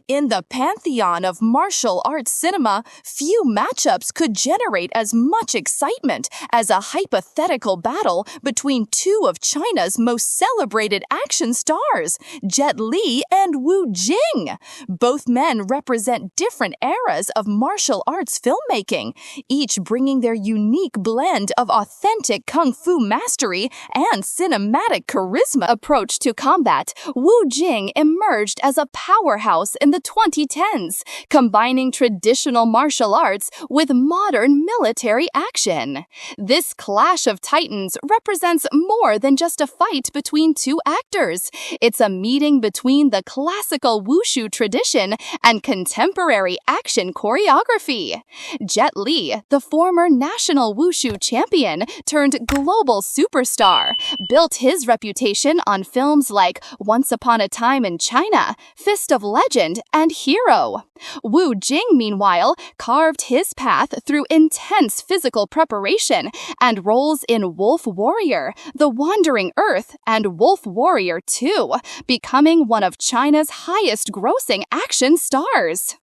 In the pantheon of martial arts cinema, few matchups could generate as much excitement as a hypothetical battle between two of China's most celebrated action stars, Jet Li and Wu Jing. Both men represent different eras of martial arts filmmaking, each bringing their unique blend of authentic kung fu mastery and cinematic charisma approach to combat. Wu Jing emerged as a powerhouse in the 2010s, combining traditional martial arts with modern military action. This clash of titans represents more than just a fight between two actors. It's a meeting between the classical wushu tradition and contemporary action choreography. Jet Li, the former national wushu champion turned global superstar, built his reputation on films like Once Upon a Time in China, Fist of Legend, and Hero. Wu Jing, meanwhile, carved his path through intense physical preparation and roles in Wolf Warrior, The Wandering Earth, and Wolf Warrior 2, becoming one of China's highest-grossing action stars.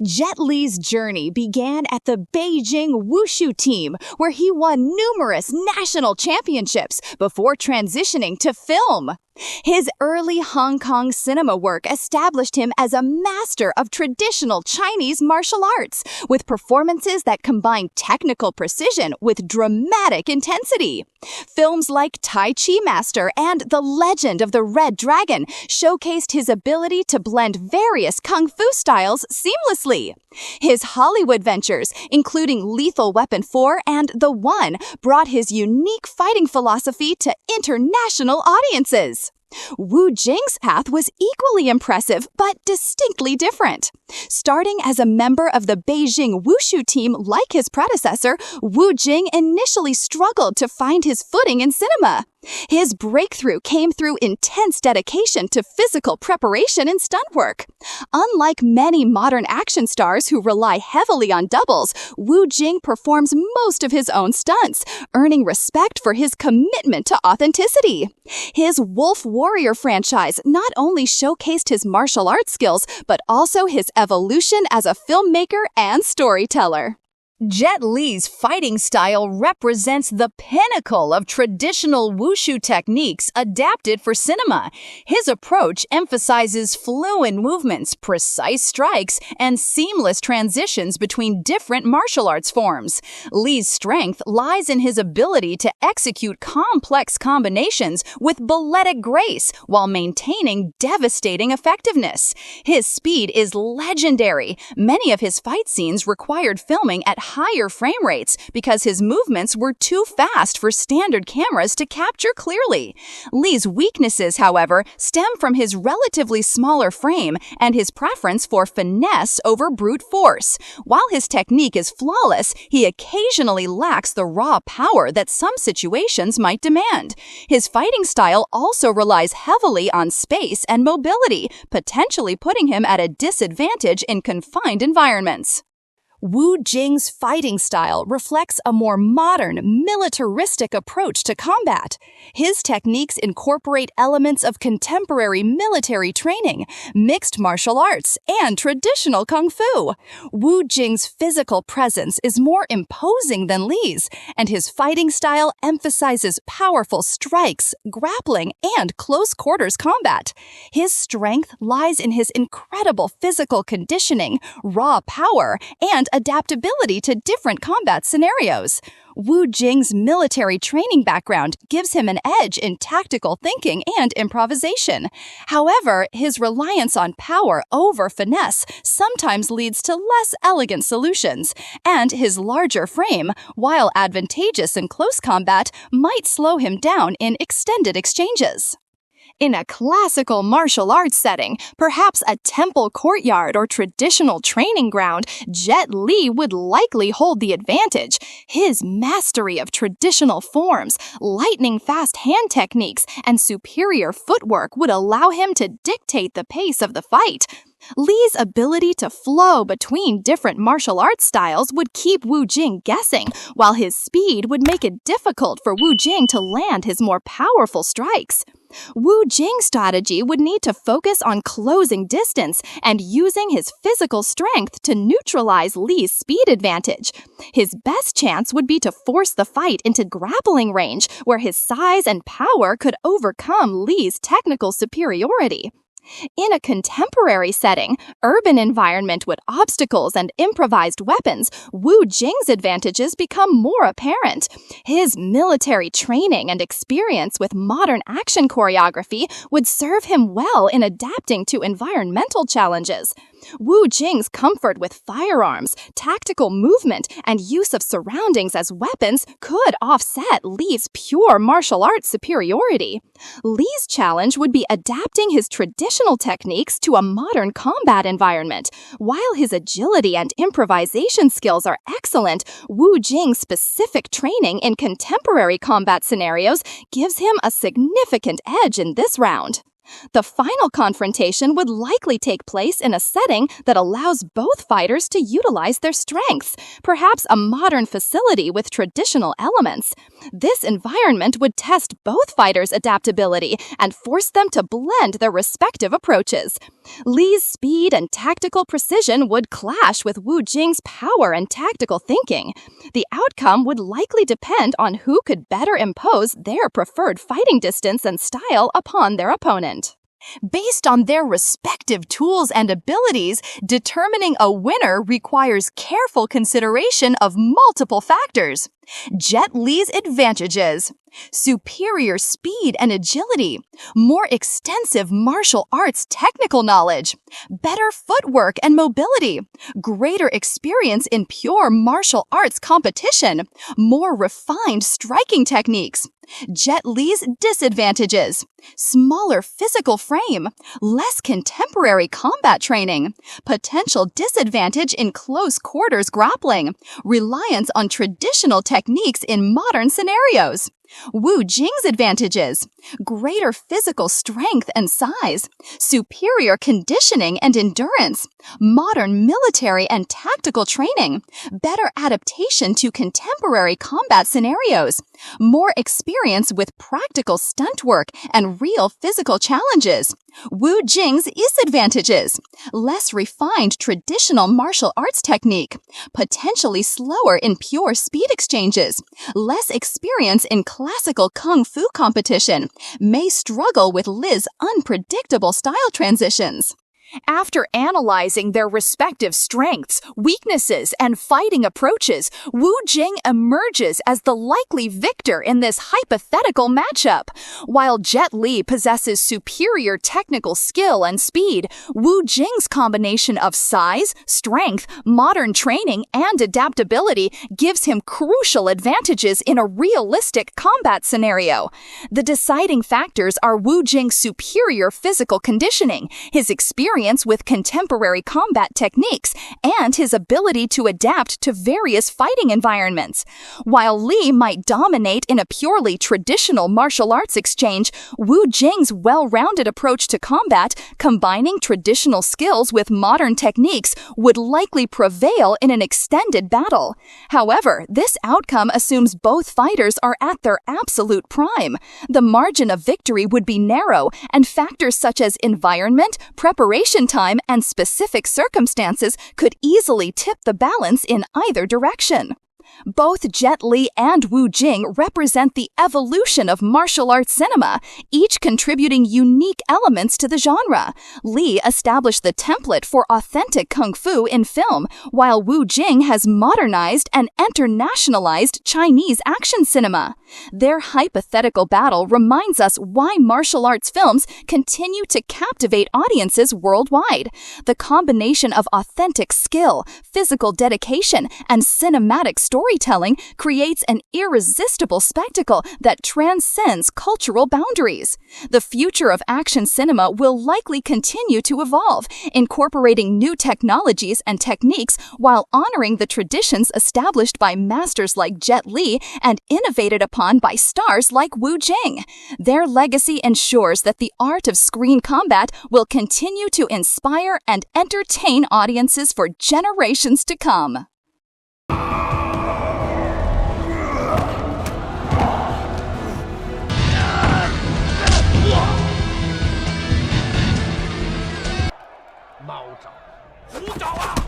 Jet Li's journey began at the Beijing Wushu team, where he won numerous national championships before transitioning to film. His early Hong Kong cinema work established him as a master of traditional Chinese martial arts, with performances that combine technical precision with dramatic intensity. Films like Tai Chi Master and The Legend of the Red Dragon showcased his ability to blend various kung fu styles seamlessly. His Hollywood ventures, including Lethal Weapon 4 and The One, brought his unique fighting philosophy to international audiences. Wu Jing's path was equally impressive, but distinctly different. Starting as a member of the Beijing Wushu team like his predecessor, Wu Jing initially struggled to find his footing in cinema. His breakthrough came through intense dedication to physical preparation and stunt work. Unlike many modern action stars who rely heavily on doubles, Wu Jing performs most of his own stunts, earning respect for his commitment to authenticity. His Wolf Warrior franchise not only showcased his martial arts skills, but also his evolution as a filmmaker and storyteller. Jet Li's fighting style represents the pinnacle of traditional wushu techniques adapted for cinema. His approach emphasizes fluid movements, precise strikes, and seamless transitions between different martial arts forms. Li's strength lies in his ability to execute complex combinations with balletic grace while maintaining devastating effectiveness. His speed is legendary. Many of his fight scenes required filming at higher frame rates because his movements were too fast for standard cameras to capture clearly. Li's weaknesses, however, stem from his relatively smaller frame and his preference for finesse over brute force. While his technique is flawless, he occasionally lacks the raw power that some situations might demand. His fighting style also relies heavily on space and mobility, potentially putting him at a disadvantage in confined environments. Wu Jing's fighting style reflects a more modern, militaristic approach to combat. His techniques incorporate elements of contemporary military training, mixed martial arts, and traditional kung fu. Wu Jing's physical presence is more imposing than Li's, and his fighting style emphasizes powerful strikes, grappling, and close-quarters combat. His strength lies in his incredible physical conditioning, raw power, and adaptability to different combat scenarios. Wu Jing's military training background gives him an edge in tactical thinking and improvisation. However, his reliance on power over finesse sometimes leads to less elegant solutions, and his larger frame, while advantageous in close combat, might slow him down in extended exchanges. In a classical martial arts setting, perhaps a temple courtyard or traditional training ground, Jet Li would likely hold the advantage. His mastery of traditional forms, lightning-fast hand techniques, and superior footwork would allow him to dictate the pace of the fight. Li's ability to flow between different martial arts styles would keep Wu Jing guessing, while his speed would make it difficult for Wu Jing to land his more powerful strikes. Wu Jing's strategy would need to focus on closing distance and using his physical strength to neutralize Li's speed advantage. His best chance would be to force the fight into grappling range, where his size and power could overcome Li's technical superiority. In a contemporary setting, urban environment with obstacles and improvised weapons, Wu Jing's advantages become more apparent. His military training and experience with modern action choreography would serve him well in adapting to environmental challenges. Wu Jing's comfort with firearms, tactical movement, and use of surroundings as weapons could offset Li's pure martial arts superiority. Li's challenge would be adapting his traditional techniques to a modern combat environment. While his agility and improvisation skills are excellent, Wu Jing's specific training in contemporary combat scenarios gives him a significant edge in this round. The final confrontation would likely take place in a setting that allows both fighters to utilize their strengths, perhaps a modern facility with traditional elements. This environment would test both fighters' adaptability and force them to blend their respective approaches. Li's speed and tactical precision would clash with Wu Jing's power and tactical thinking. The outcome would likely depend on who could better impose their preferred fighting distance and style upon their opponent. Based on their respective tools and abilities, determining a winner requires careful consideration of multiple factors. Jet Li's advantages: superior speed and agility, more extensive martial arts technical knowledge, better footwork and mobility, greater experience in pure martial arts competition, more refined striking techniques. Jet Li's disadvantages: smaller physical frame, less contemporary combat training, potential disadvantage in close quarters grappling, reliance on traditional techniques in modern scenarios. Wu Jing's advantages: greater physical strength and size, superior conditioning and endurance, modern military and tactical training, better adaptation to contemporary combat scenarios, more experience with practical stunt work and real physical challenges. Wu Jing's disadvantages: less refined traditional martial arts technique, potentially slower in pure speed exchanges, less experience in classical kung fu competition, may struggle with Li's unpredictable style transitions. After analyzing their respective strengths, weaknesses, and fighting approaches, Wu Jing emerges as the likely victor in this hypothetical matchup. While Jet Li possesses superior technical skill and speed, Wu Jing's combination of size, strength, modern training, and adaptability gives him crucial advantages in a realistic combat scenario. The deciding factors are Wu Jing's superior physical conditioning, his experience with contemporary combat techniques, and his ability to adapt to various fighting environments. While Li might dominate in a purely traditional martial arts exchange, Wu Jing's well-rounded approach to combat, combining traditional skills with modern techniques, would likely prevail in an extended battle. However, this outcome assumes both fighters are at their absolute prime. The margin of victory would be narrow, and factors such as environment, preparation time, and specific circumstances could easily tip the balance in either direction. Both Jet Li and Wu Jing represent the evolution of martial arts cinema, each contributing unique elements to the genre. Li established the template for authentic kung fu in film, while Wu Jing has modernized and internationalized Chinese action cinema. Their hypothetical battle reminds us why martial arts films continue to captivate audiences worldwide. The combination of authentic skill, physical dedication, and cinematic storytelling storytelling creates an irresistible spectacle that transcends cultural boundaries. The future of action cinema will likely continue to evolve, incorporating new technologies and techniques while honoring the traditions established by masters like Jet Li and innovated upon by stars like Wu Jing. Their legacy ensures that the art of screen combat will continue to inspire and entertain audiences for generations to come. 猫爪、虎爪啊！